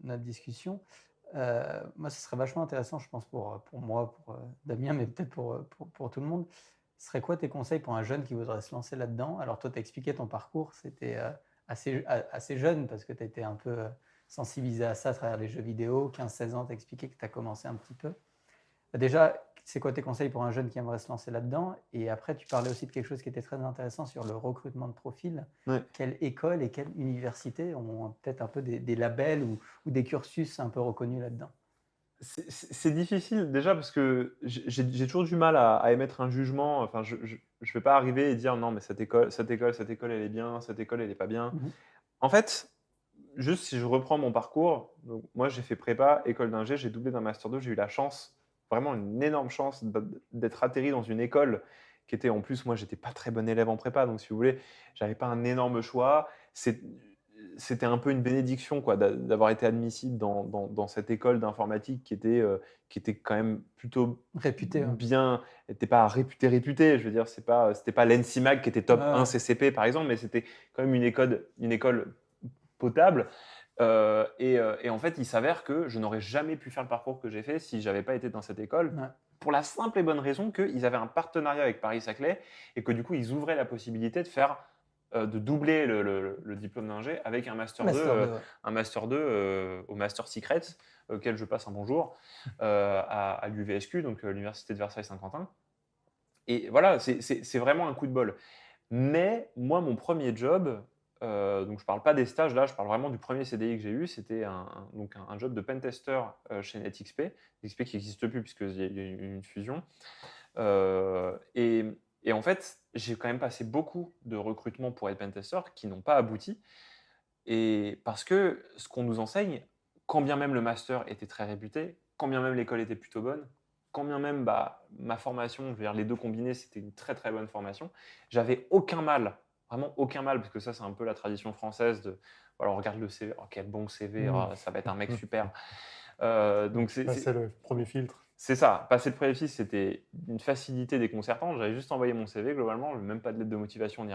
notre discussion. Moi, ce serait vachement intéressant, je pense, pour moi, pour Damien, mais peut-être pour tout le monde. Ce serait quoi tes conseils pour un jeune qui voudrait se lancer là-dedans? Alors, toi, tu as expliqué ton parcours, c'était assez jeune parce que tu étais un peu sensibilisé à ça à travers les jeux vidéo. 15-16 ans, tu as expliqué que tu as commencé un petit peu. Déjà, c'est quoi tes conseils pour un jeune qui aimerait se lancer là-dedans? Et après, tu parlais aussi de quelque chose qui était très intéressant sur le recrutement de profil. Ouais. Quelle école et quelle université ont peut-être un peu des labels ou des cursus un peu reconnus là-dedans? C'est difficile déjà parce que j'ai toujours du mal à émettre un jugement. Enfin, je vais pas arriver et dire: «Non, mais cette école, elle est bien, cette école, elle est pas bien». Mmh. En fait, juste si je reprends mon parcours, donc moi j'ai fait prépa, école d'ingé, j'ai doublé d'un master 2. J'ai eu la chance, vraiment une énorme chance d'être atterri dans une école qui était en plus, moi j'étais pas très bon élève en prépa, donc si vous voulez, j'avais pas un énorme choix. C'était un peu une bénédiction quoi d'avoir été admissible dans cette école d'informatique qui était quand même plutôt Réputé, ouais. bien, elle était pas réputée, je veux dire, c'était pas l'ENSIMAG qui était Ouais, top 1 ouais. CCP par exemple, mais c'était quand même une école potable. Et en fait, il s'avère que je n'aurais jamais pu faire le parcours que j'ai fait si j'avais pas été dans cette école, Ouais. pour la simple et bonne raison qu'ils avaient un partenariat avec Paris-Saclay et que du coup, ils ouvraient la possibilité de doubler le diplôme d'ingé avec Master 2, ouais. un master 2 au Master Secrets, auquel je passe un bonjour, à l'UVSQ, donc l'Université de Versailles-Saint-Quentin. Et voilà, c'est vraiment un coup de bol. Mais moi, mon premier job, donc je parle pas des stages là, je parle vraiment du premier CDI que j'ai eu, c'était un job de pentester, chez NetXP. NetXP qui n'existe plus puisqu'il y a eu une fusion. Et en fait, j'ai quand même passé beaucoup de recrutements pour être pentester qui n'ont pas abouti et parce que ce qu'on nous enseigne, quand bien même le master était très réputé, quand bien même l'école était plutôt bonne, quand bien même, bah, ma formation, je veux dire les 2 combinés, c'était une très, très bonne formation. J'avais aucun mal, vraiment aucun mal, parce que ça, c'est un peu la tradition française de voilà, on regarde le CV: «Oh quel bon CV, Mmh. oh ça va être un mec Mmh. super». Ouais, Donc tu passais le premier filtre. c'est ça, passer le prérequis, c'était une facilité déconcertante. J'avais juste envoyé mon CV globalement, même pas de lettre de motivation ni